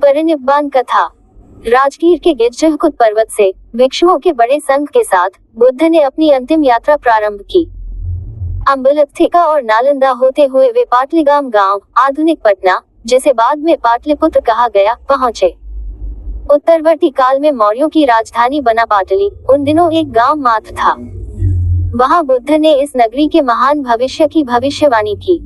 परिनिब्बान कथा। राजगीर के गिज्जहकुद पर्वत से भिक्षुओं के बड़े संघ के साथ बुद्ध ने अपनी अंतिम यात्रा प्रारंभ की। अम्बलत्थिका और नालंदा होते हुए वे पाटलीगाम गांव, आधुनिक पटना, जिसे बाद में पाटलिपुत्र कहा गया, पहुंचे। उत्तरवर्ती काल में मौर्यों की राजधानी बना पाटली उन दिनों एक गांव मात्र था। वहां बुद्ध ने इस नगरी के महान भविष्य की भविष्यवाणी की।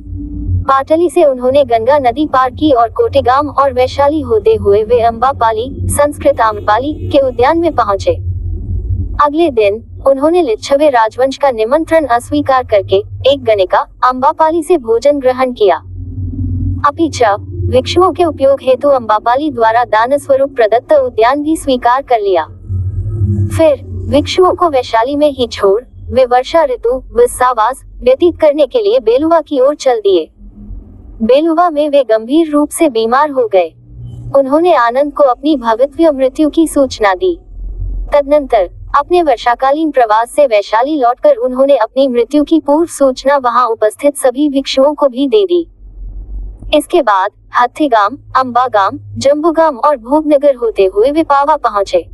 पाटली से उन्होंने गंगा नदी पार की और कोटेगाम और वैशाली होते हुए वे अम्बापाली, संस्कृत आम्रपाली, के उद्यान में पहुंचे। अगले दिन उन्होंने लिच्छवी राजवंश का निमंत्रण अस्वीकार करके एक गणिका अम्बापाली से भोजन ग्रहण किया। अपिच भिक्षुओं के उपयोग हेतु अम्बापाली द्वारा दान स्वरूप प्रदत्त उद्यान भी स्वीकार कर लिया। फिर भिक्षुओं को वैशाली में ही छोड़ वे वर्षा ऋतु विश्वास व्यतीत करने के लिए बेलुवा की ओर चल दिए। बेलुवा में वे गंभीर रूप से बीमार हो गए। उन्होंने आनंद को अपनी भविष्य मृत्यु की सूचना दी। तदनंतर अपने वर्षाकालीन प्रवास से वैशाली लौटकर उन्होंने अपनी मृत्यु की पूर्व सूचना वहां उपस्थित सभी भिक्षुओं को भी दे दी। इसके बाद हत्थीगाम, अम्बागाम, जम्बूगाम और भोगनगर होते हुए वे पावा पहुंचे।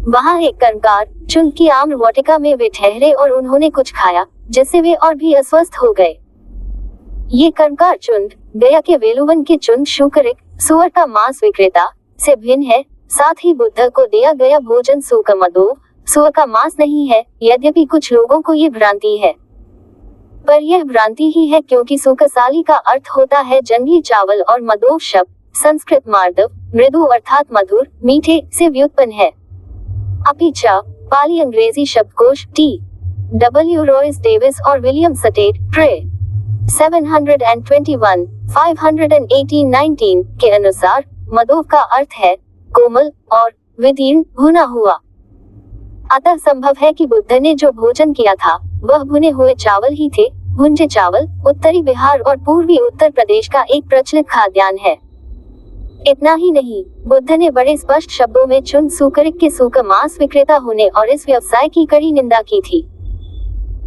वहां एक कर्मकार चुंद की आम्र वाटिका में वे ठहरे और उन्होंने कुछ खाया, जिससे वे और भी अस्वस्थ हो गए। ये कर्मकार चुंद गया के वेलुवन के चुंद शुकरिक, सुअर का मांस विक्रेता, से भिन्न है। साथ ही बुद्ध को दिया गया भोजन सुकमदो, सुअर का मांस नहीं है, यद्यपि कुछ लोगों को ये भ्रांति है। पर यह भ्रांति ही है, क्योंकि सुकसाली का अर्थ होता है जंगली चावल और मदोव शब्द संस्कृत मार्दव, मृदु अर्थात मधुर, मीठे से व्युत्पन्न है। अपिच पाली अंग्रेजी शब्दकोश T.W. रॉयस डेविस और विलियम सटेट ट्रे 721, 518, 19 के अनुसार मदोव का अर्थ है कोमल और विदीर्ण, भुना हुआ। अतः संभव है कि बुद्ध ने जो भोजन किया था वह भुने हुए चावल ही थे। भुंजे चावल उत्तरी बिहार और पूर्वी उत्तर प्रदेश का एक प्रचलित खाद्यान्न है। इतना ही नहीं, बुद्ध ने बड़े स्पष्ट शब्दों में चुंद सुकरिक के सुक मांस विक्रेता होने और इस व्यवसाय की कड़ी निंदा की थी।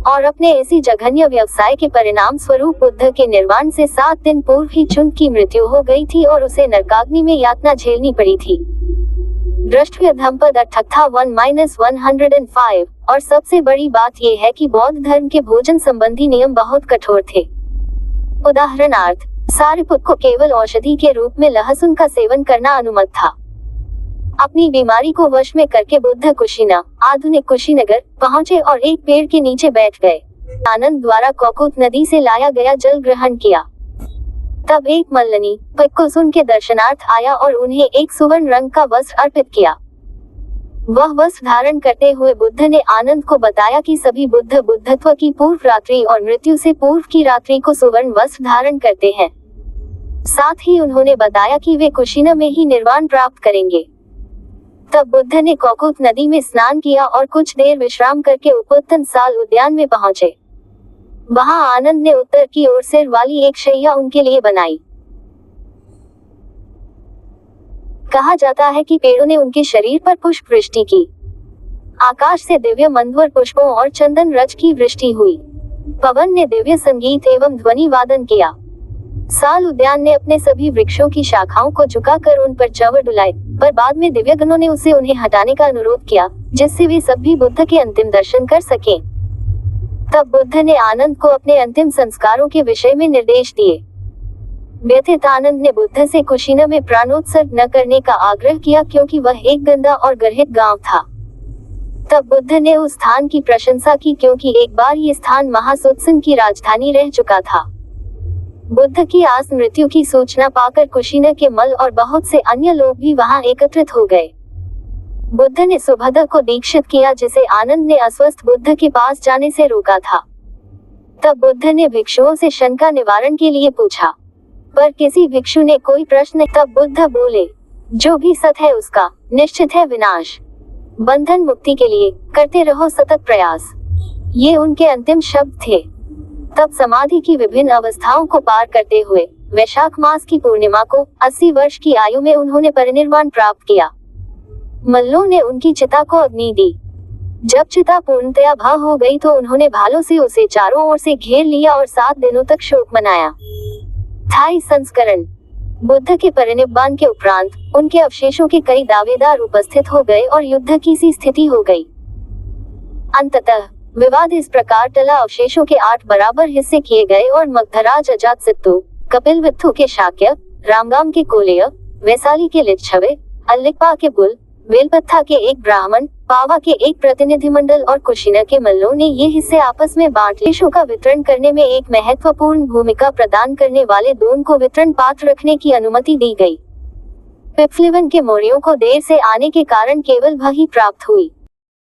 और अपने इसी जघन्य व्यवसाय के परिणाम स्वरूप बुद्ध के निर्वाण से 7 दिन पूर्व ही चुंद की मृत्यु हो गई थी और उसे नरकाग्नि में यातना झेलनी पड़ी थी। दृष्टव्य धम्पद अठक्था 1-105। और सबसे बड़ी बात यह है कि बौद्ध धर्म के भोजन संबंधी नियम बहुत कठोर थे। उदाहरणार्थ, सारिपुत को केवल औषधि के रूप में लहसुन का सेवन करना अनुमत था। अपनी बीमारी को वश में करके बुद्ध कुशीना, आधुनिक कुशीनगर, पहुंचे और एक पेड़ के नीचे बैठ गए। आनंद द्वारा कोकुत नदी से लाया गया जल ग्रहण किया। तब एक मल्लनी पिक्कुसुन के दर्शनार्थ आया और उन्हें एक सुवर्ण रंग का वस्त्र अर्पित किया। वह वस्त्र धारण करते हुए बुद्ध ने आनंद को बताया कि सभी बुद्ध बुद्धत्व की पूर्व रात्रि और मृत्यु से पूर्व की रात्रि को सुवर्ण वस्त्र धारण करते हैं। साथ ही उन्होंने बताया कि वे कुशीना में ही निर्वाण प्राप्त करेंगे। तब बुद्ध ने कोकुत नदी में स्नान किया और कुछ देर विश्राम करके उपोत्तन साल उद्यान में पहुंचे। वहां आनंद ने उत्तर की ओर सिर वाली एक शैया उनके लिए बनाई। कहा जाता है कि पेड़ों ने उनके शरीर पर पुष्प वृष्टि की। आकाश से दिव्य मंधुर पुष्पों और चंदन रज की वृष्टि हुई। पवन ने दिव्य संगीत एवं ध्वनि वादन किया। साल उद्यान ने अपने सभी वृक्षों की शाखाओं को झुकाकर उन पर चवर डुलाए, पर बाद में दिव्यगणों ने उसे उन्हें हटाने का अनुरोध किया, जिससे वे सभी बुद्ध के अंतिम दर्शन कर सकें। तब बुद्ध ने आनंद को अपने अंतिम संस्कारों के विषय में निर्देश दिए। व्यथित आनंद ने बुद्ध से कुशीना में प्राणोत्सर्ग न करने का आग्रह किया, क्योंकि वह एक गंदा और गर्हित गांव था। तब बुद्ध ने उस स्थान की प्रशंसा की, क्योंकि एक बार ये स्थान महासुत्सन की राजधानी रह चुका था। बुद्ध की आस मृत्यु की सूचना पाकर कुशीना के मल और बहुत से अन्य लोग भी वहां एकत्रित हो गए। बुद्ध ने सुभद्र को दीक्षित किया, जिसे आनंद ने अस्वस्थ बुद्ध के पास जाने से रोका था। तब बुद्ध ने भिक्षुओं से शंका निवारण के लिए पूछा, पर किसी भिक्षु ने कोई प्रश्न। तब बुद्ध बोले, जो भी सत है उसका निश्चित है विनाश। बंधन मुक्ति के लिए करते रहो सतत प्रयास। ये उनके अंतिम शब्द थे। तब समाधि की विभिन्न अवस्थाओं को पार करते हुए वैशाख मास की पूर्णिमा को 80 वर्ष की आयु में उन्होंने परिनिर्वाण प्राप्त किया। मल्लों ने उनकी चिता को अग्नि दी। जब चिता पूर्णतया भस्म हो गई तो उन्होंने भालों से उसे चारों ओर से घेर लिया और 7 दिनों तक शोक मनाया। थाई संस्करण बुद्ध के परिनिब्बान के उपरांत उनके अवशेषों के कई दावेदार उपस्थित हो गए और युद्ध की सी स्थिति हो गई। अंततः विवाद इस प्रकार टला, अवशेषों के 8 बराबर हिस्से किए गए और मगधराज अजातशत्रु, कपिलवस्तु के शाक्य, रामगाम के कोलेय, वैशाली के लिच्छवे, अल्लिप्पा के बुल, वेलपत्था के एक ब्राह्मण, पावा के एक प्रतिनिधिमंडल और कुशीन के मल्लों ने ये हिस्से आपस में बांट लिए। का वितरण करने में एक महत्वपूर्ण भूमिका प्रदान करने वाले दून को वितरण पात्र रखने की अनुमति दी गई। पिप्पलीवन के मौर्यों को देर से आने के कारण केवल वही प्राप्त हुई।